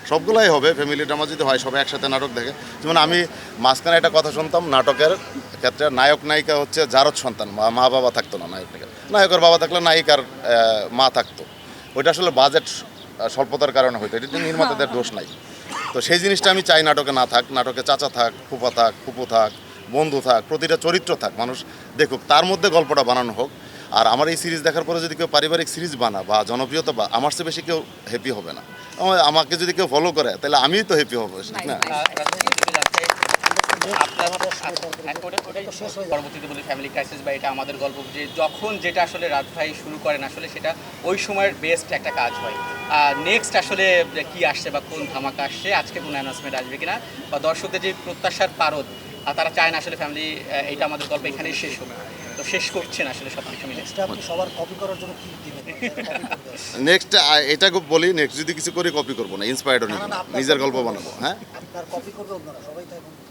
সবগুলাই হবে, family drama যদি হয় সবাই একসাথে নাটক দেখে। যেমন আমি মাঝখানে একটা কথা শুনতাম, নাটকের ক্ষেত্রে নায়ক নায়িকা হচ্ছে জারজ সন্তান, মা বাবা থাকতো না নায়কের বাবা থাকলে নায়িকার মা থাকতো। ওইটা আসলে বাজেট স্বল্পতার কারণে হয়তো, এটা নির্মাতাদের দোষ নাই। তো সেই জিনিসটা আমি চাই নাটকে না থাক, নাটকে চাচা থাক, ফুপা থাক, ফুপু থাক, বন্ধু থাক, প্রতিটা চরিত্র থাক, মানুষ দেখুক, তার মধ্যে গল্পটা বানানো হোক। আর আমার এই সিরিজ দেখার পরে যদি কেউ পারিবারিক সিরিজ বানা বা জনপ্রিয়তা বা, আমার চেয়ে বেশি কেউ হ্যাপি হবে না। আমাকে যদি কেউ ফলো করে তাহলে আমিই তো হ্যাপি হবো, ঠিক না? পরবর্তীতে বলি ফ্যামিলি ক্রাইসিস বা এটা আমাদের গল্প, যে যখন যেটা আসলে রাত ভাই শুরু করেন আসলে সেটা ওই সময়ের বেস্ট একটা কাজ হয়। নেক্সট আসলে কি আসছে বা কোন ধামাকা আসছে, আজকে কোনো অ্যানাউন্সমেন্ট আসবে কিনা, বা দর্শকদের যে প্রত্যাশার পারদ, তারা চায় না আসলে ফ্যামিলি এটা আমাদের গল্প এখানেই শেষ হবে, তো শেষ করছেন আসলে সব কিছু মিলে। আপনি সবার কপি করার জন্য কি দিবেন? নেক্সট এটা বলি, নেক্সট যদি কিছু করি কপি করবো না, ইন্সপায়ার্ড নিজের গল্প বানাবো। হ্যাঁ, আপনার কপি করবে অন্যরা, সবাই তাই বলবে।